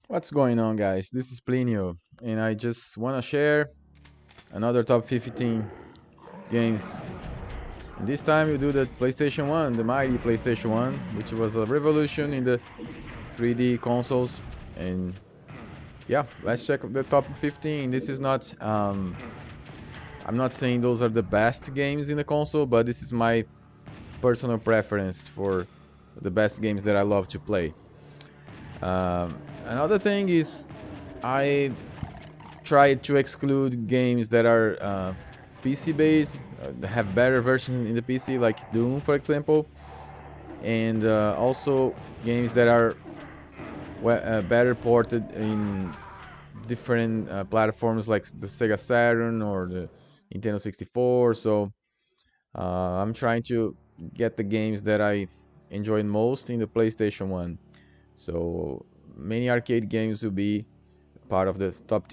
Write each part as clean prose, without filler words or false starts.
What's going on, guys? This is Plinio, and I just want to share another top 15 games. And this time we do the PlayStation 1, the mighty PlayStation 1, which was a revolution in the 3D consoles. And yeah, let's check the top 15. This is not, I'm not saying those are the best games in the console, but this is my personal preference for the best games that I love to play. Another thing is, I try to exclude games that are PC based, have better versions in the PC, like Doom, for example, and also games that are better ported in different platforms like the Sega Saturn or the Nintendo 64. So I'm trying to get the games that I enjoyed most in the PlayStation 1. So many arcade games will be part of the top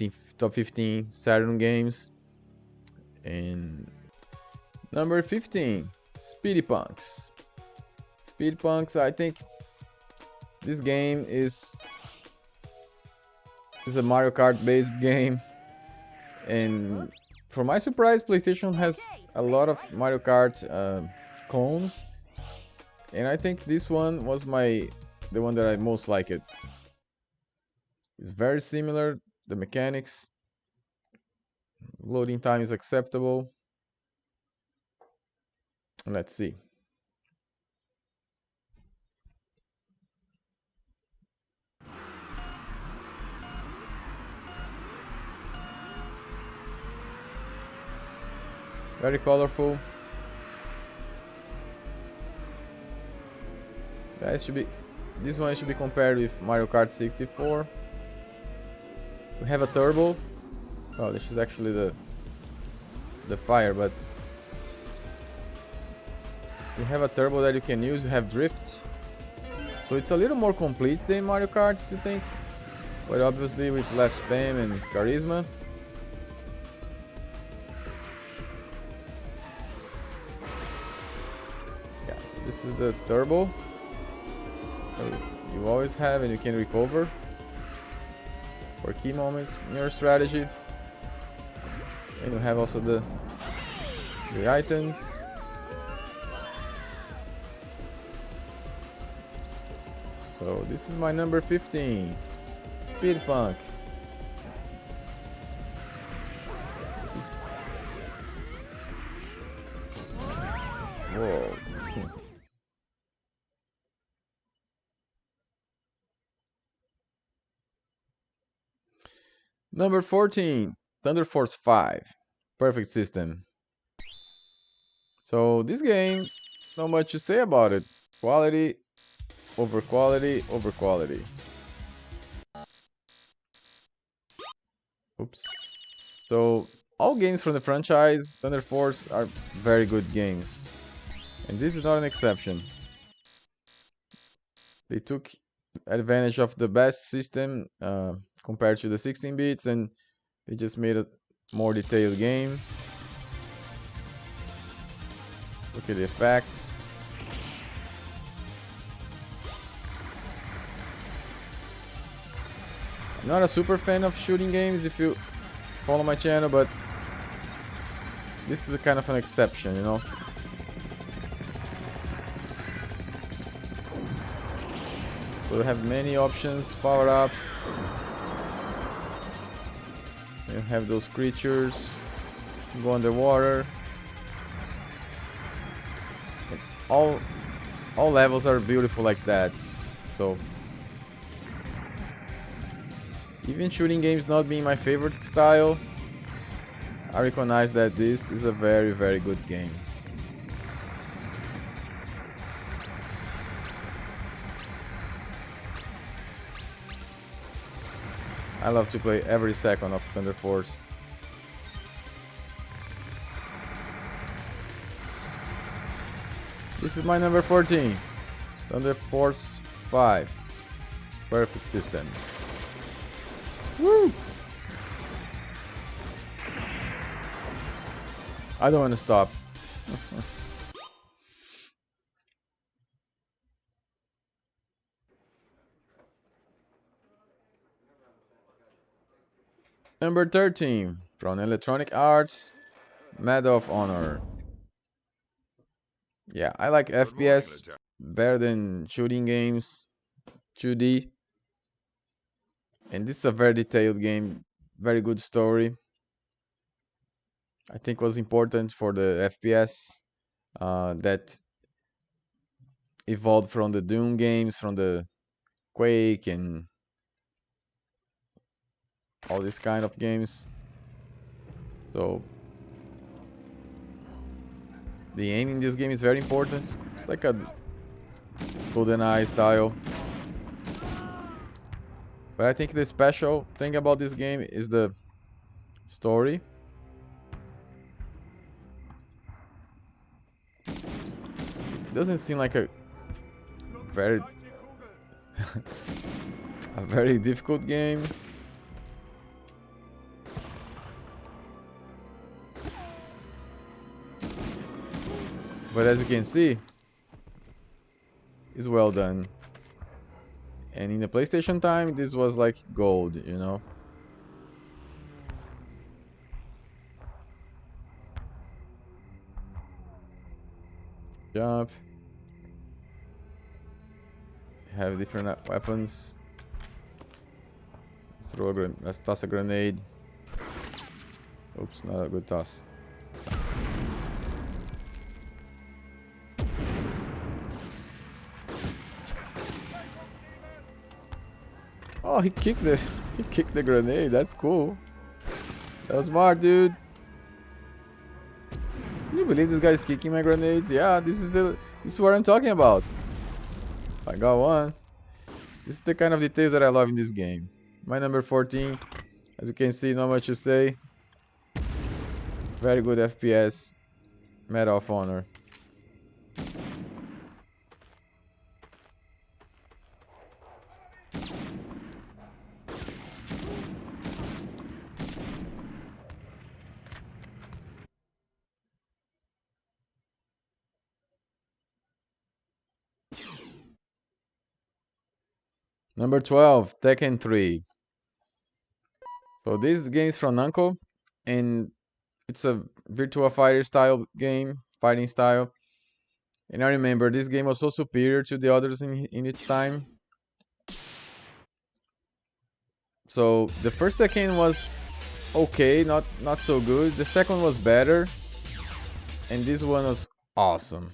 15 Saturn games. And number 15, Speedy Punks. Speedy Punks, I think this game is a Mario Kart based game, and for my surprise, PlayStation has a lot of Mario Kart clones, and I think this one was the one that I most like it. It's very similar, the mechanics, loading time is acceptable. Let's see. Very colorful. That should be This one should be compared with Mario Kart 64. We have a turbo. Oh, this is actually the fire, but you have a turbo that you can use. You have drift, so it's a little more complete than Mario Kart, if you think, but obviously with less fame and charisma. Yeah, so this is the turbo. So you always have, and you can recover for key moments in your strategy. And you have also the items. So this is my number 15, Speed Punk. Whoa. Number 14, Thunder Force 5, Perfect System. So this game, not much to say about it. Quality over quality over quality. Oops. So all games from the franchise Thunder Force are very good games, and this is not an exception. They took advantage of the best system compared to the 16 bits, and they just made a more detailed game. Look at the effects. I'm not a super fan of shooting games if you follow my channel, but this is a kind of an exception, you know. So you have many options, power-ups. You have those creatures, go underwater. And all levels are beautiful like that. So even shooting games not being my favorite style, I recognize that this is a very, very good game. I love to play every second of Thunder Force. This is my number 14, Thunder Force 5, Perfect System. Woo! I don't want to stop. Number 13 from Electronic Arts, Medal of Honor. Yeah, I like FPS better than shooting games, 2D. And this is a very detailed game, very good story. I think was important for the FPS that evolved from the Doom games, from the Quake and all these kind of games. So the aim in this game is very important. It's like a GoldenEye style. But I think the special thing about this game is the story. It doesn't seem like a very a very difficult game. But as you can see, it's well done. And in the PlayStation time, this was like gold, you know? Jump. Have different weapons. Let's toss a grenade. Oops, not a good toss. Oh, he kicked the grenade. That's cool. That was smart, dude. Can you believe this guy's kicking my grenades? Yeah, this is what I'm talking about. I got one. This is the kind of details that I love in this game. My number 14, as you can see, not much to say. Very good FPS. Medal of Honor. Number 12, Tekken 3. So this game is from Namco, and it's a Virtua Fighter style game, fighting style. And I remember this game was so superior to the others in its time. So the first Tekken was okay, not so good. The second was better, and this one was awesome.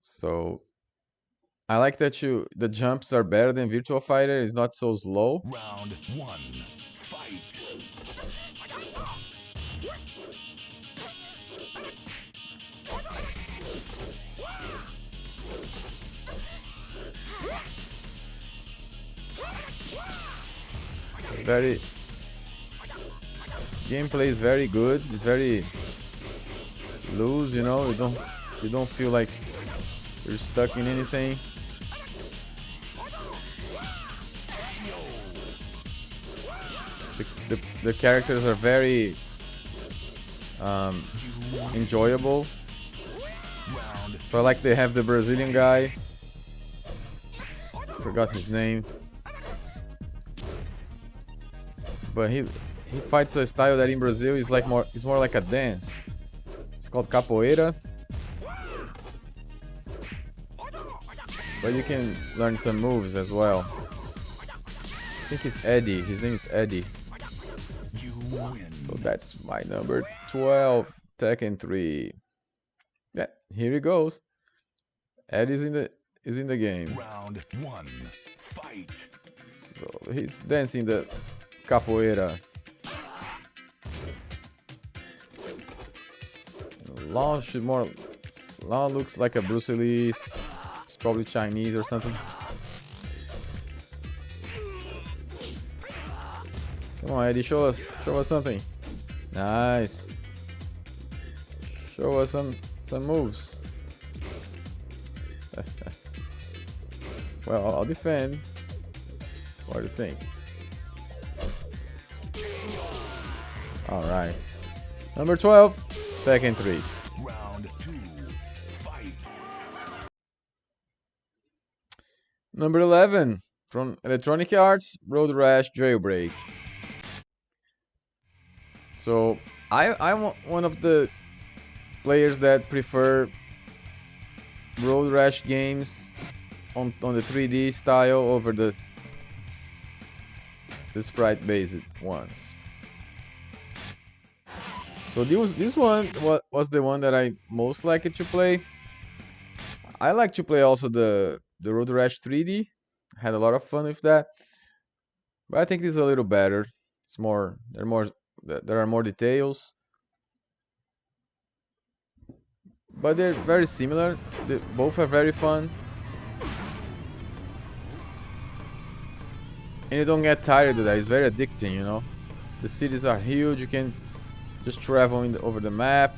So I like that the jumps are better than Virtua Fighter. It's not so slow. Round 1, fight. It's very gameplay is very good. It's very loose, you know. You don't feel like you're stuck in anything. The characters are very enjoyable. So I like they have the Brazilian guy. Forgot his name. But he fights a style that in Brazil is like it's more like a dance. It's called capoeira. But you can learn some moves as well. I think it's Eddie. His name is Eddie. So that's my number 12, Tekken 3. Yeah, here he goes. Eddie's is in the game. Round 1, fight. So he's dancing the capoeira. Long looks like a Bruce Lee. It's probably Chinese or something. Come on, Eddie, show us something. Nice. Show us some moves. Well, I'll defend. What do you think? Alright. Number 12, Tekken 3. Round 2, fight. Number 11, From Electronic Arts, Road Rash Jailbreak. So I'm one of the players that prefer Road Rash games on the 3D style over the sprite based ones. So this one was the one that I most liked to play. I like to play also the Road Rash 3D. Had a lot of fun with that. But I think this is a little better. It's more there are more details. But they're very similar. They both are very fun. And you don't get tired of that. It's very addicting, you know. The cities are huge. You can just travel over the map.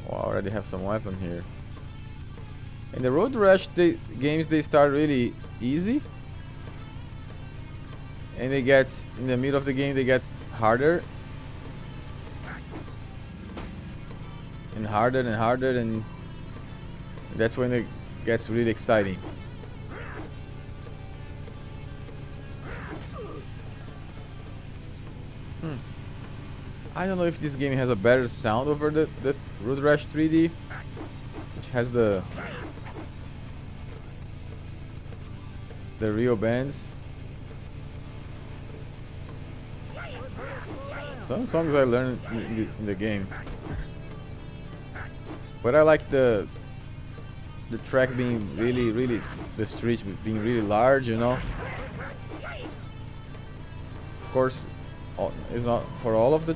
Oh, I already have some weapon here. And the Road Rash games, they start really easy. And they get, in the middle of the game, they get harder. And harder and harder, and that's when it gets really exciting. I don't know if this game has a better sound over the Road Rash 3D, which has the real bands. Some songs I learned in the game, but I like the track being really the streets being really large, you know. Of course, it's not for all of the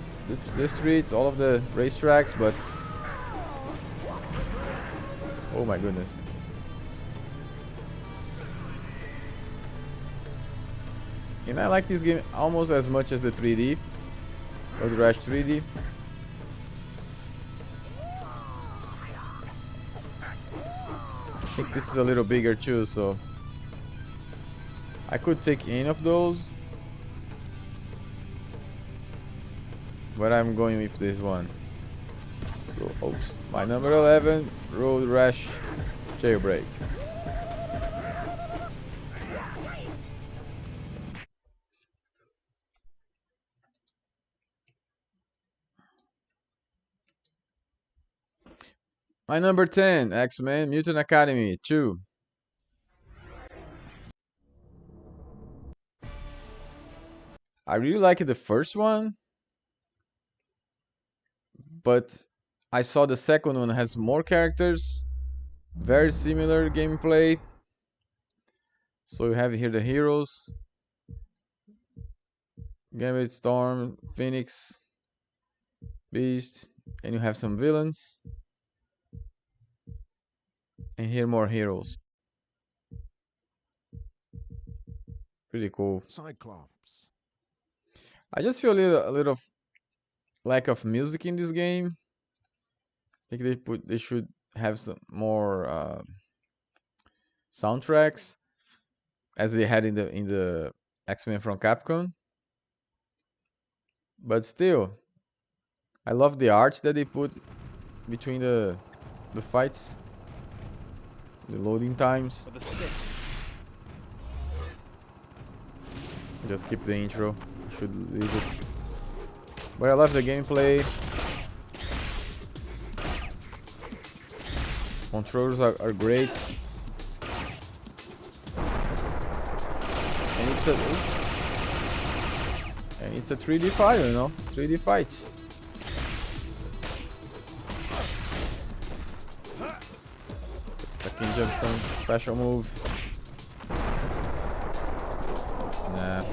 streets, all of the racetracks, but oh my goodness. And I like this game almost as much as the 3D, or the Rash 3D. I think this is a little bigger too, so I could take any of those, but I'm going with this one. So, oops, my number 11, Road Rash Jailbreak. My number 10, X-Men Mutant Academy 2. I really liked the first one, but I saw the second one has more characters, very similar gameplay. So you have here the heroes, Gambit, Storm, Phoenix, Beast, and you have some villains. And here more heroes. Pretty cool. Cyclops. I just feel a little lack of music in this game. I think they should have some more soundtracks, as they had in the X-Men from Capcom. But still, I love the art that they put between the fights, the loading times. Just keep the intro. I should leave it. But I love the gameplay. Controls are great. And it's a 3D fight, you know? 3D fight. I can jump some special move. Nah.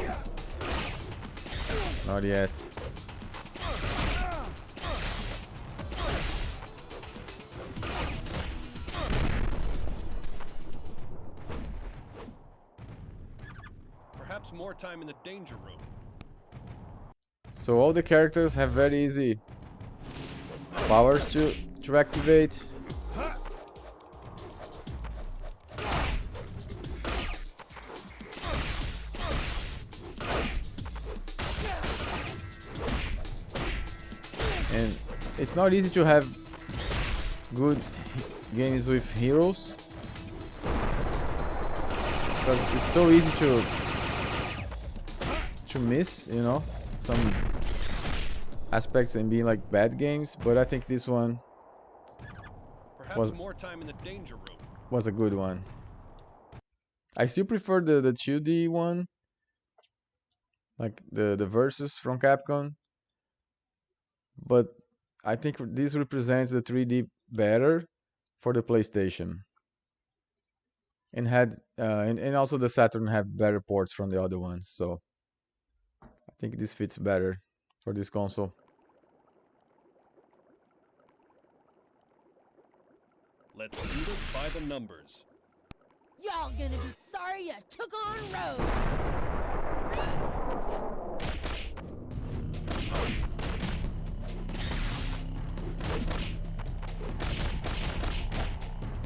Not yet. Perhaps more time in the danger room. So all the characters have very easy powers to activate. And it's not easy to have good games with heroes. because it's so easy to miss, you know, some aspects in being like bad games. But I think this one Perhaps more time in the danger room. was a good one. I still prefer the 2D one, like the Versus from Capcom, but I think this represents the 3D better for the PlayStation, and and also the Saturn have better ports from the other ones, so I think this fits better for this console. Let's do this by the numbers. Y'all gonna be sorry you took on road.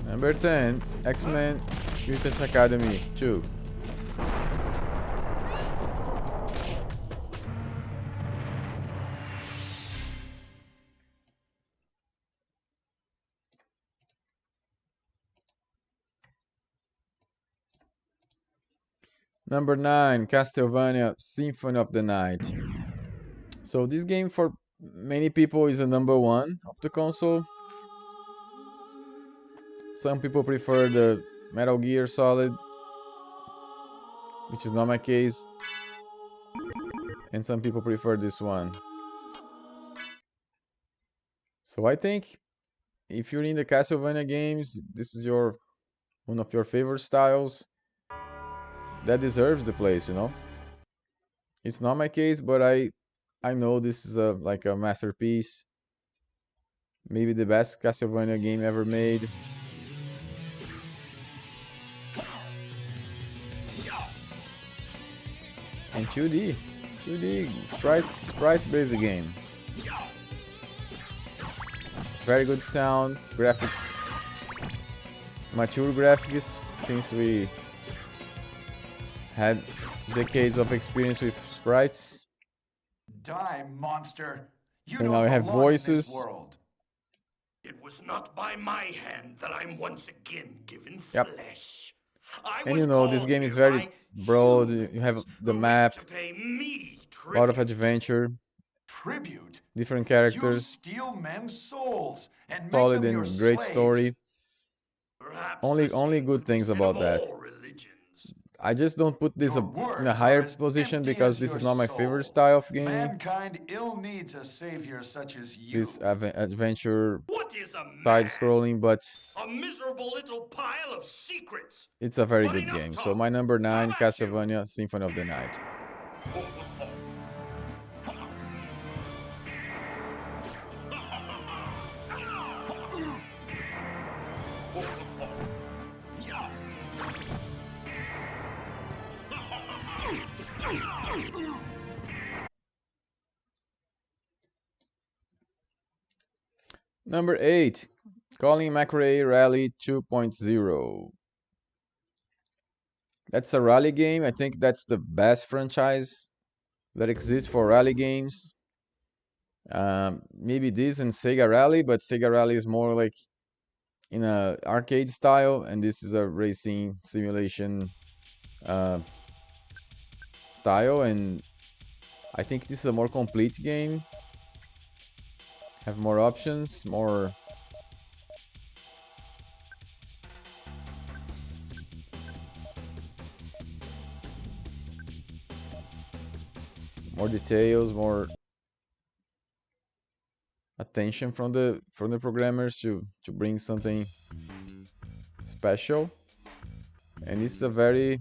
Number 10, X-Men Mutant Academy 2. Number 9, Castlevania Symphony of the Night. So this game for many people is a number 1 of the console. Some people prefer the Metal Gear Solid, which is not my case. And some people prefer this one. So I think if you're in the Castlevania games, this is one of your favorite styles. That deserves the place, you know. It's not my case, but I know this is like a masterpiece. Maybe the best Castlevania game ever made. And 2D sprites-based game. Very good sound, graphics, mature graphics, since we had decades of experience with sprites. Die, monster! You And don't now we have belong in this voices. world. It was not by my hand that I'm once again given Yep. flesh. I And was you know, this called game is here very by broad. humans You have the who map, wish to pay me a lot of tribute. adventure, Tribute? different You characters, steal men's souls and make solid them your and great slaves. story. Perhaps Only the same good could be things said about of that. all religions. I just don't put this Your in a words higher are as position empty because as this your is not my favorite soul. style of game. Mankind ill needs a savior such as you. This adventure What is a man? side-scrolling, but A miserable little pile of secrets. it's a very But good enough game. So talk. my number 9, How about you? Castlevania Symphony of the Night. Number 8, Colin McRae Rally 2.0. That's a rally game. I think that's the best franchise that exists for rally games. Maybe this and Sega Rally, but Sega Rally is more like in a arcade style, and this is a racing simulation style. And I think this is a more complete game. Have more options, more details, more attention from the programmers to bring something special. And this is a very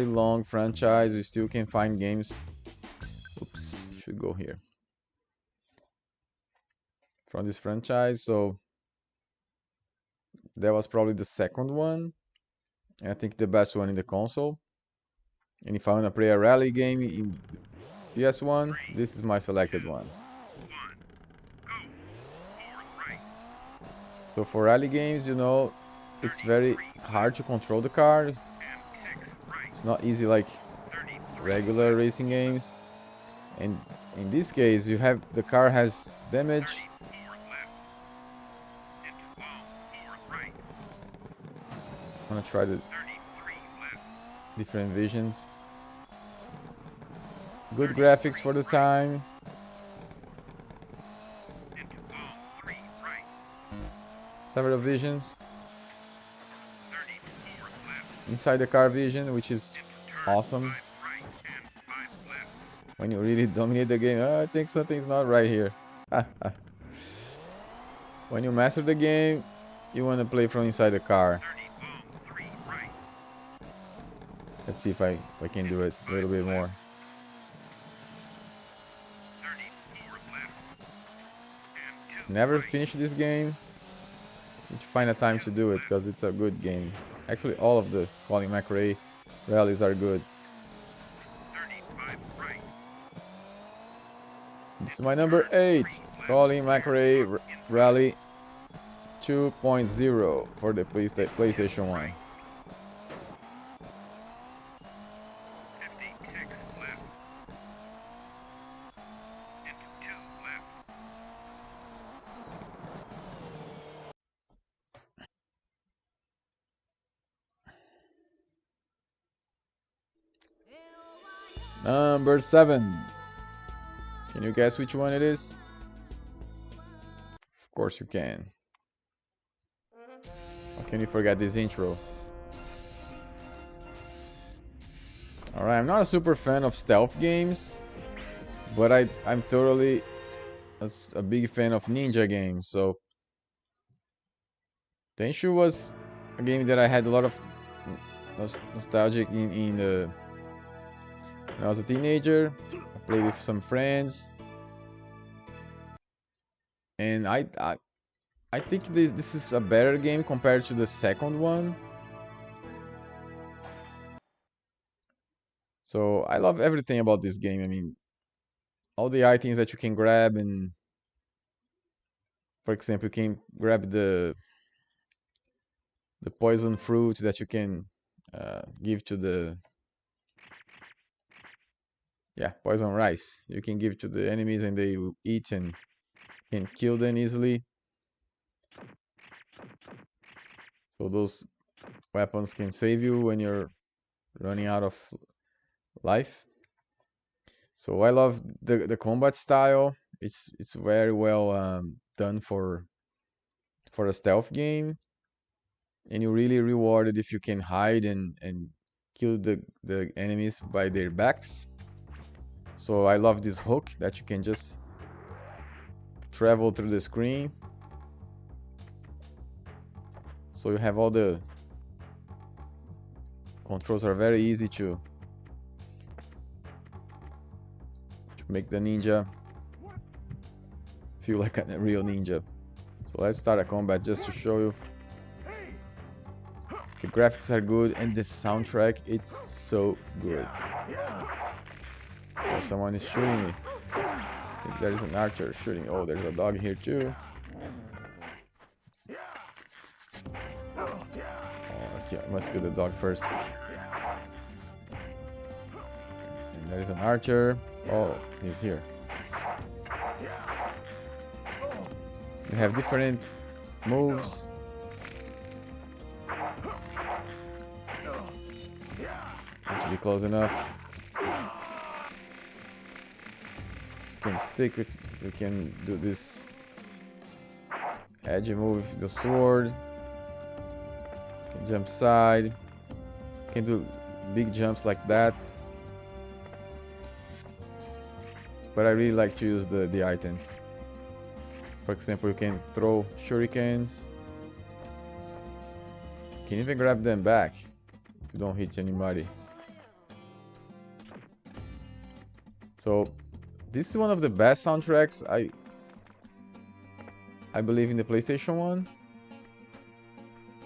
long franchise. We still can find games. Oops, should go here. From this franchise, so that was probably the second one. And I think the best one in the console. And if I want to play a rally game in PS1, this is my selected one. So for rally games, you know, it's very hard to control the car. It's not easy like regular racing games. And in this case, you have the car has damage. I'm gonna try the different visions. Good graphics for the time. Several visions. Inside the car vision, which is awesome. When you really dominate the game, I think something's not right here. When you master the game, you want to play from inside the car. Let's see if I can do it a little bit more. Never finish this game. Need to find a time to do it because it's a good game. Actually, all of the Colin McRae rallies are good. This is my number 8, Colin McRae Rally 2.0 for the PlayStation 1. Number 7. Can you guess which one it is? Of course you can. How can you forget this intro? Alright, I'm not a super fan of stealth games, but I'm totally a big fan of ninja games. So Tenchu was a game that I had a lot of nostalgic in the when I was a teenager. I played with some friends, and I think this is a better game compared to the second one. So I love everything about this game. I mean, all the items that you can grab, and for example, you can grab the poison fruit that you can give to the poison rice. You can give to the enemies and they will eat and can kill them easily. So those weapons can save you when you're running out of life. So I love the combat style. It's very well done for a stealth game, and you're really rewarded if you can hide and kill the enemies by their backs. So I love this hook that you can just travel through the screen. So you have all the controls are very easy to make the ninja feel like a real ninja. So let's start a combat just to show you. The graphics are good and the soundtrack, it's so good. Oh, someone is shooting me. I think there is an archer shooting. Oh, there's a dog here too. Oh, okay, I must kill the dog first. And there is an archer. Oh, he's here. You have different moves. Need to be close enough. You can stick with, you can do this edge move with the sword. You can jump side. You can do big jumps like that. But I really like to use the items. For example, you can throw shurikens. You can even grab them back if you don't hit anybody. So this is one of the best soundtracks I believe in the PlayStation 1.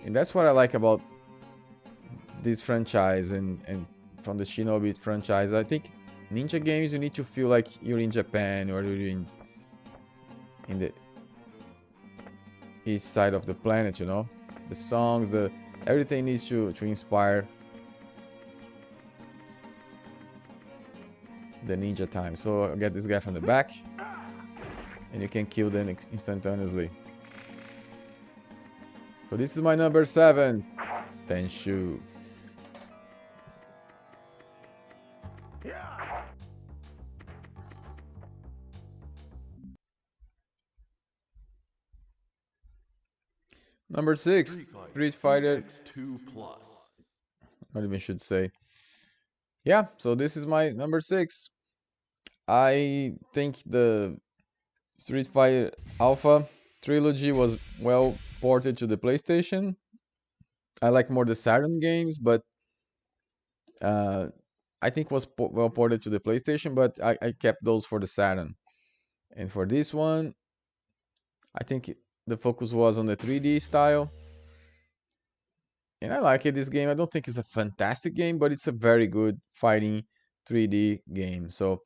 And that's what I like about this franchise and from the Shinobi franchise. I think ninja games, you need to feel like you're in Japan or you're in the east side of the planet, you know. The songs, everything needs to inspire the ninja time. So I'll get this guy from the back and you can kill them instantaneously. So this is my number 7, Tenchu. Number 6, Street Fighter. PSX2 Plus. Not even should say. Yeah, so this is my number 6. I think the Street Fighter Alpha trilogy was well ported to the PlayStation. I like more the Saturn games, but I think was well ported to the PlayStation, but I kept those for the Saturn. And for this one, I think the focus was on the 3D style. And I like it, this game. I don't think it's a fantastic game, but it's a very good fighting 3D game. So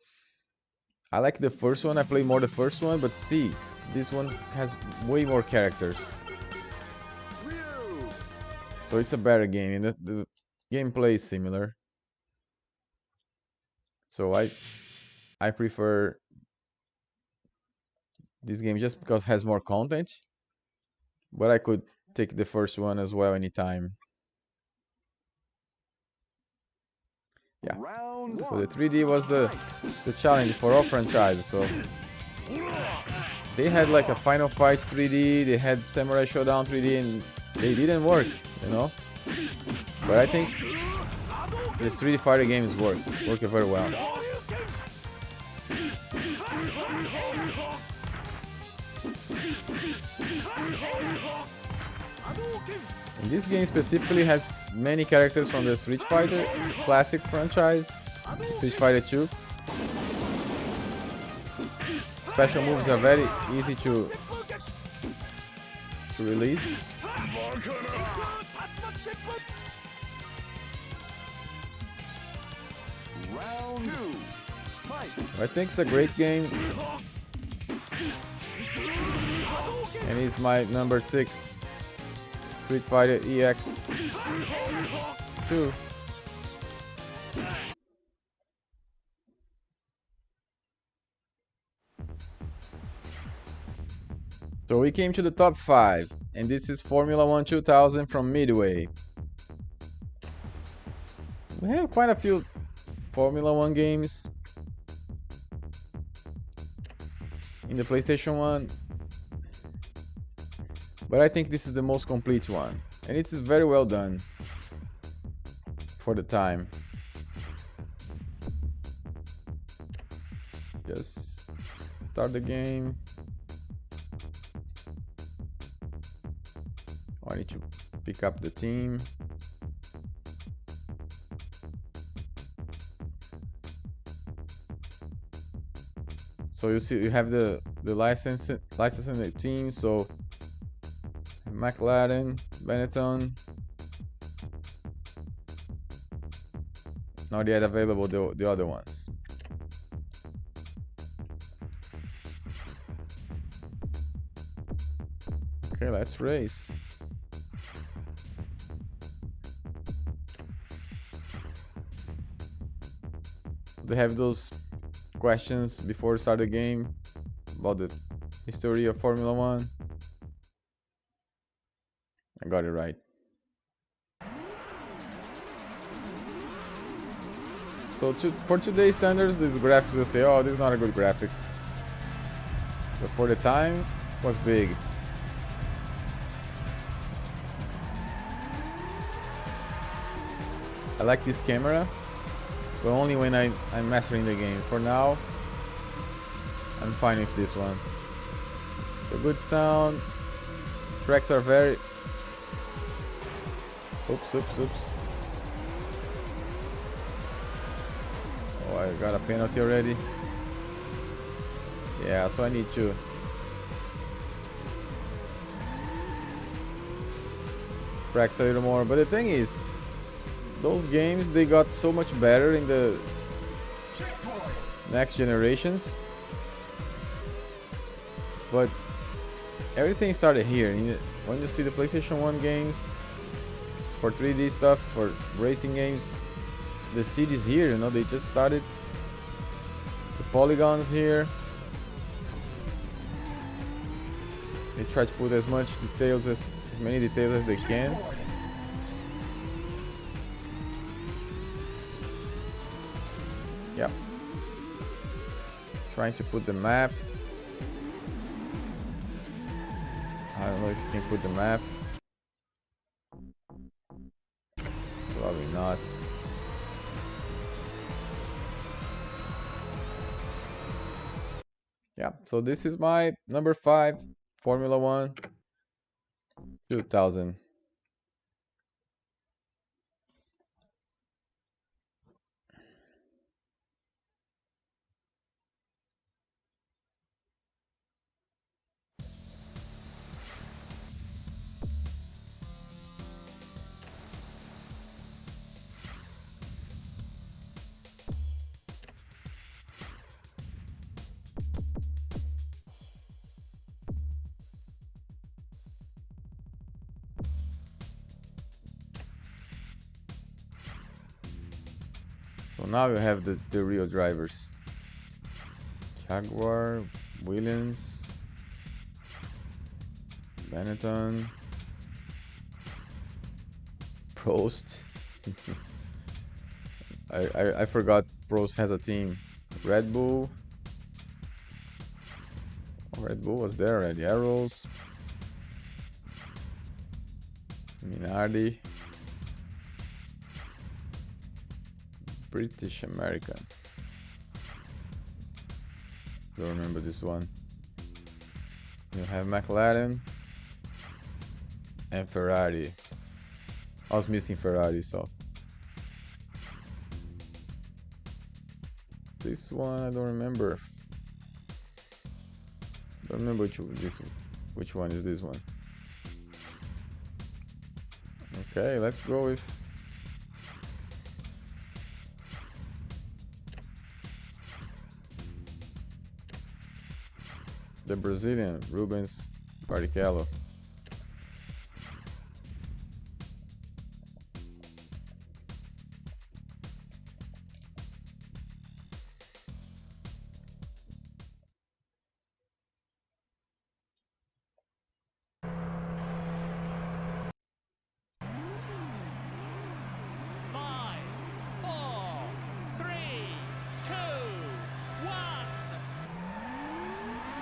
I like the first one. I play more the first one, but see, this one has way more characters. So it's a better game, and the gameplay is similar. So I prefer this game just because it has more content. But I could take the first one as well anytime. Yeah. So the 3D was the challenge for all franchises. So they had like a Final Fight 3D, they had Samurai Showdown 3D, and they didn't work, you know. But I think the Street Fighter games worked very well. And this game specifically has many characters from the Street Fighter classic franchise, Street Fighter 2. Special moves are very easy to release. So I think it's a great game. And it's my number 6, Street Fighter EX 2. So we came to the top 5, and this is Formula 1 2000 from Midway. We have quite a few Formula 1 games in the PlayStation 1, but I think this is the most complete one, and it is very well done for the time. Just start the game. I need to pick up the team. So you see, you have the licensing the team. So McLaren, Benetton, not yet available the other ones. Okay, let's race. They have those questions before you start the game about the history of Formula 1. I got it right. So for today's standards, these graphics will say, oh, this is not a good graphic. But for the time, it was big. I like this camera, but only when I'm mastering the game. For now, I'm fine with this one. So good sound. Tracks are very... Oops. Oh, I got a penalty already. Yeah, so I need to... practice a little more. But the thing is, those games, they got so much better in the next generations, but everything started here. When you see the PlayStation 1 games for 3D stuff, for racing games, the cities here, you know, they just started. The polygons here, they try to put as many details as they can. Trying to put the map. I don't know if you can put the map. Probably not. Yeah, so this is my number 5 Formula 1 2000. So now you have the real drivers. Jaguar, Williams, Benetton, Prost. I forgot Prost has a team. Red Bull. Oh, Red Bull was there. Red Arrows. Minardi. British American. Don't remember this one. You have McLaren and Ferrari. I was missing Ferrari, so this one I don't remember. Don't remember which one is this one. Okay, let's go with the Brazilian Rubens Barrichello.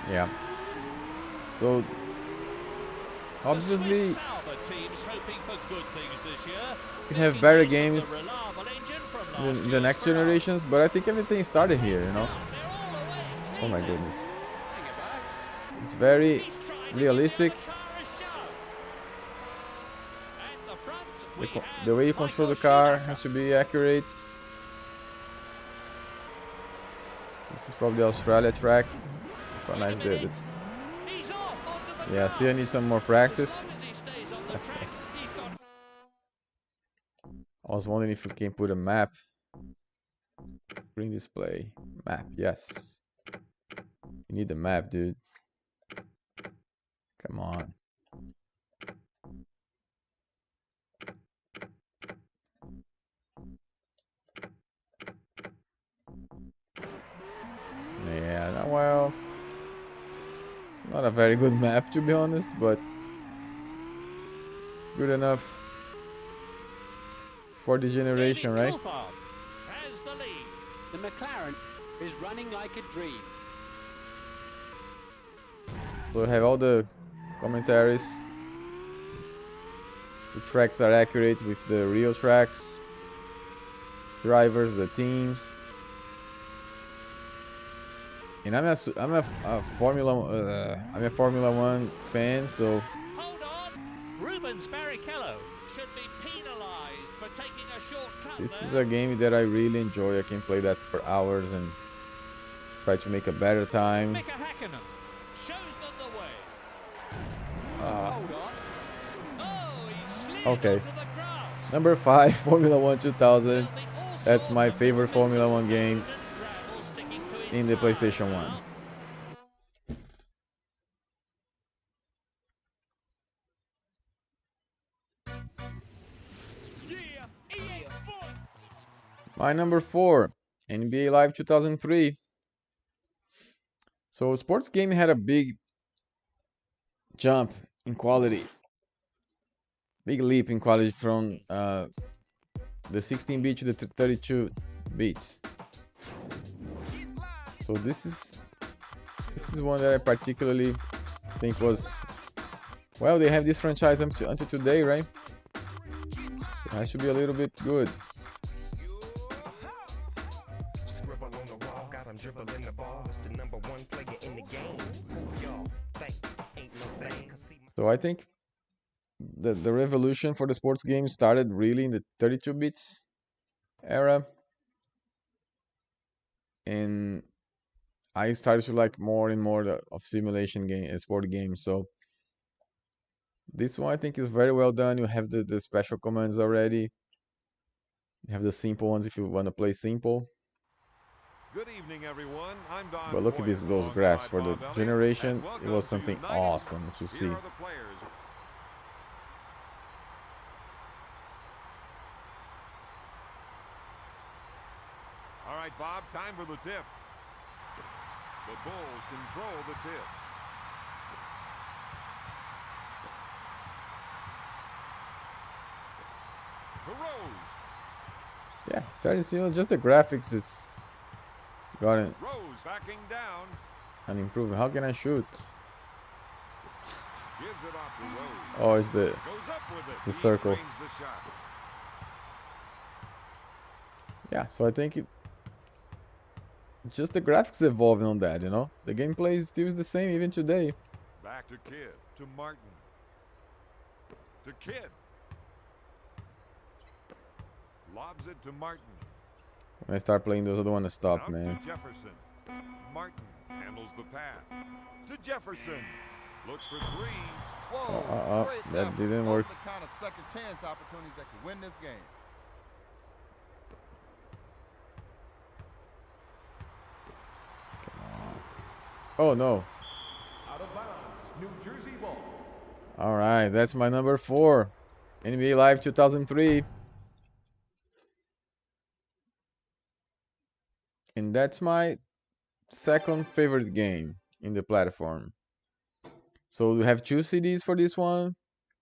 Yeah. So obviously we have better games in the next generations, but I think everything started here, you know. Oh my goodness. It's very realistic. The way you control the car has to be accurate. This is probably Australia track. How nice did it. Yeah, see, I need some more practice. I was wondering if you can put a map. Screen display. Map, yes. You need the map, dude. Come on. Yeah, well, it's not a very good map to be honest, but it's good enough for the generation, right? Has the lead. The McLaren is running like a dream. So we have all the commentaries. The tracks are accurate with the real tracks. Drivers, the teams. And I'm a Formula 1 fan, so Hold on. Rubens Barrichello should be penalized for taking a shortcut. this is a game that I really enjoy. I can play that for hours and try to make a better time. Shows them the way. Okay. Number 5, Formula 1 2000. That's my favorite Formula 1 game in the PlayStation 1. My number 4, NBA Live 2003. So sports game had a big jump in quality. Big leap in quality from the 16-bit to the 32-bit. So this is This is one that I particularly think was, well, they have this franchise until today, right? So that should be a little bit good. Scribble on the wall, got him dribbling the ball. It's the number one player in the game. Y'all think ain't no thing. So I think the revolution for the sports game started really in the 32 bits era, and I started to like more and more of simulation game, sport games. So this one I think is very well done. You have the special commands already. You have the simple ones if you want to play simple. Good evening, everyone. I'm Don But look at Boyer, those graphs alongside for the Bob Elliott, generation. and It welcome was to something United awesome to Sports. see. Here are the players. All right, Bob, time for the tip. The Bulls control the tip. To Rose. Yeah, it's very similar. Just the graphics is got Rose backing down. an improvement. How can I shoot? Gives it off to Rose. Oh, it's Goes up with it's it. the He circle. drains the shot. Yeah, so I think just the graphics evolving on that, you know? The gameplay is still the same even today. Back to Kidd. To Martin. To Kidd. Lobs it to Martin. When I start playing those, I don't want to stop, Out man. to Jefferson. Martin handles the pass. To Jefferson. Looks for three. Whoa, great That effort. didn't Those work. are the kind of second chance opportunities that could win this game. Oh no. Out of bounds. New Jersey ball. All right, that's my number 4. NBA Live 2003. And that's my second favorite game in the platform. So we have 2 CDs for this one.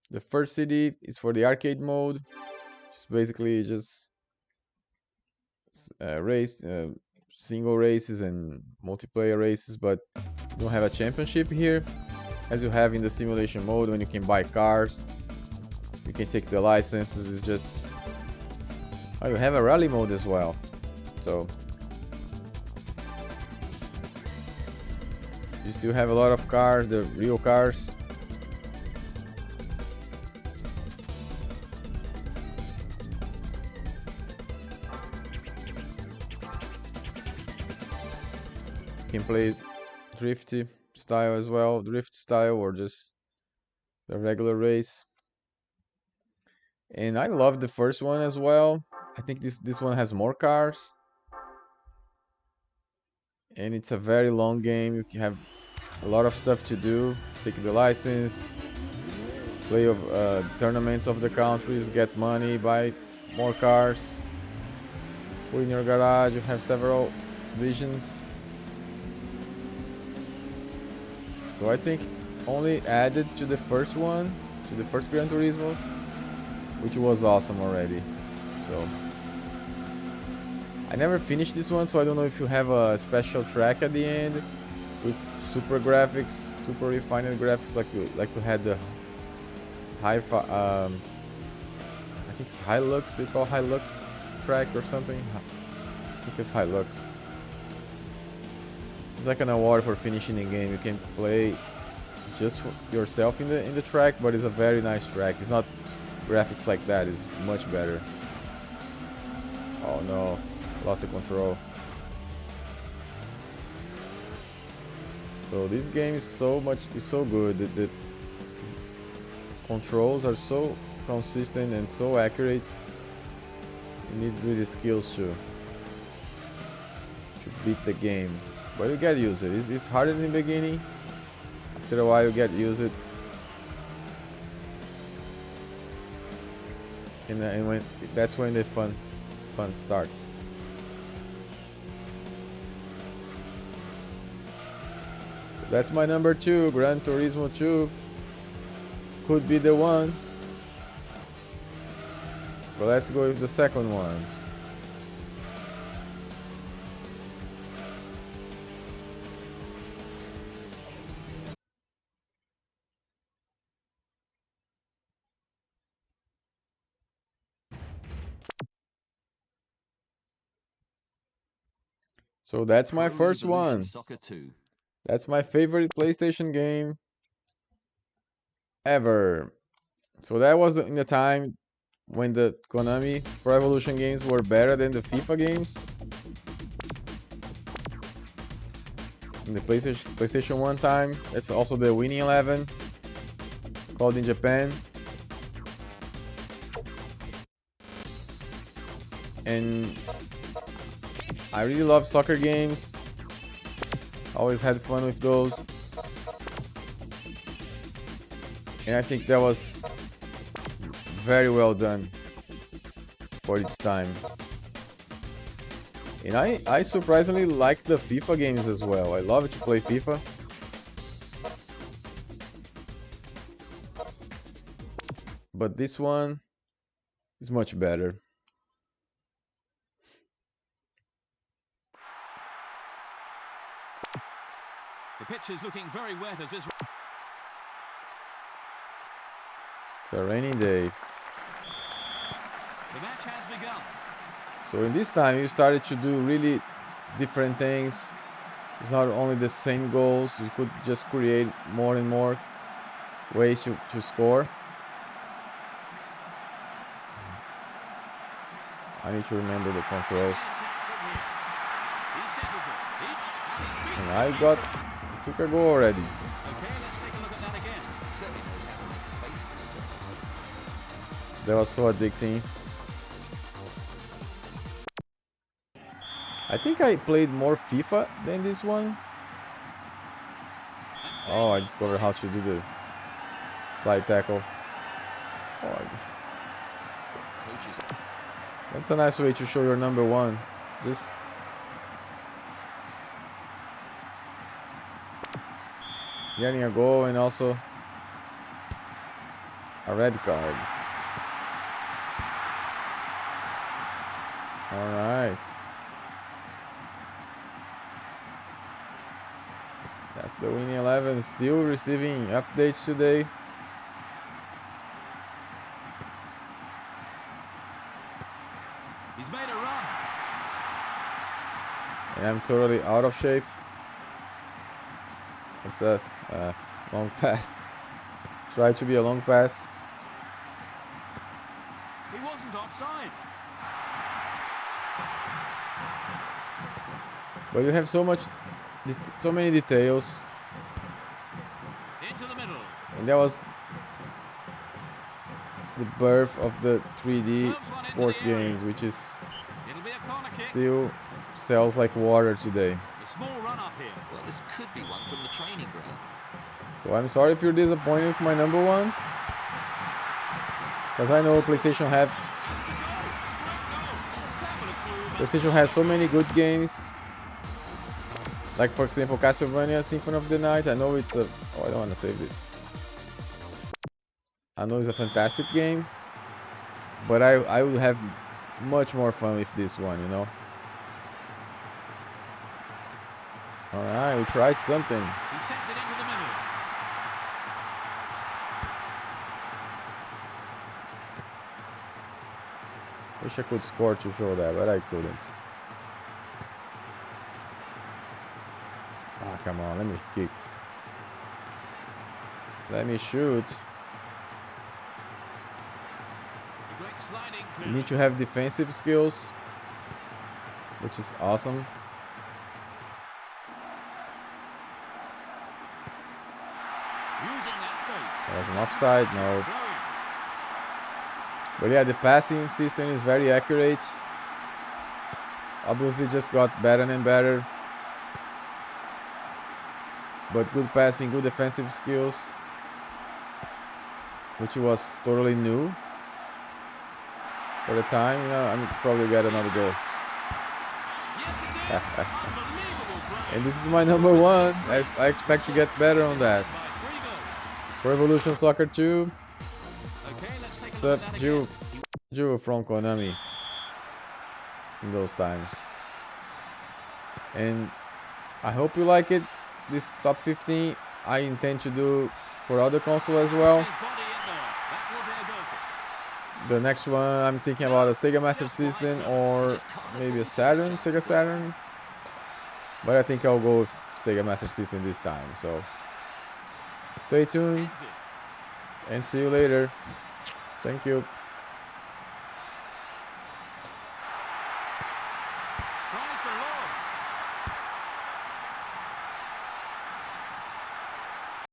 The first CD is for the arcade mode, which is basically just single races and multiplayer races, but you don't have a championship here as you have in the simulation mode when you can buy cars. You can take the licenses. It's just, oh, you have a rally mode as well. So you still have a lot of cars, the real cars. You can play drifty style as well, drift style, or just the regular race. And I love the first one as well. I think this one has more cars. And it's a very long game. You can have a lot of stuff to do. Take the license, play of tournaments of the countries, get money, buy more cars. Put in your garage. You have several visions. So I think only added to the first one, to the first Gran Turismo, which was awesome already. So I never finished this one, so I don't know if you have a special track at the end with super graphics, super refined graphics, like you had the I think it's Hilux. They call Hilux track or something. I think it's Hilux. It's like an award for finishing the game. You can play just for yourself in the track, but it's a very nice track. It's not graphics like that. It's much better. Oh no, lost the control. So this game is so good. The controls are so consistent and so accurate. You need really skills to beat the game. But you get used to it. It's harder in the beginning. After a while you get used to it. And that's when the fun starts. That's my number 2, Gran Turismo 2. Could be the one. But let's go with the second one. So that's my Pro first Evolution one. Soccer 2. That's my favorite PlayStation game ever. So that was in the time when the Konami Pro Evolution games were better than the FIFA games. In the PlayStation 1 time. It's also the Winning 11, called in Japan. And I really love soccer games. Always had fun with those. And I think that was very well done for its time. And I surprisingly like the FIFA games as well. I love to play FIFA. But this one is much better. The pitch is looking very wet as this. It's a rainy day. The match has begun. So in this time you started to do really different things. It's not only the same goals, you could just create more and more ways to score. I need to remember the controls. And I took a goal already. Okay, let's take a look at that again. Certainly knows how to make space for himself. That was so addicting. I think I played more FIFA than this one. Oh, I discovered how to do the slide tackle. Oh, that's a nice way to show your number one. Just getting a goal and also a red card. All right. That's the Winning 11, still receiving updates today. He's made a run. And I'm totally out of shape. It's a long pass. Try to be a long pass. He wasn't offside. But you have so many details. Into the middle. And that was the birth of the 3D sports games, which is It'll be a corner kick. still sells like water today. A small run up here. Well, this could be one from the training ground. So I'm sorry if you're disappointed with my number one, because I know PlayStation has so many good games. Like for example Castlevania Symphony of the Night. I know it's a I don't want to save this. I know it's a fantastic game, but I would have much more fun with this one, you know. Alright, we tried something. He sent it into the middle. Wish I could score to show that, but I couldn't. Ah, come on, let me kick. Let me shoot. You need to have defensive skills, which is awesome. That was an offside, no. But yeah, the passing system is very accurate. Obviously just got better and better. But good passing, good defensive skills, which was totally new for the time. You know, I'm probably get another goal. And this is my number one. I expect to get better on that. Pro Evolution Soccer 2. What's up, Ju from Konami in those times. And I hope you like it. This top 15 I intend to do for other consoles as well. The next one I'm thinking about a Sega Master System or maybe a Sega Saturn. but I think I'll go with Sega Master System this time. So stay tuned and see you later. Thank you.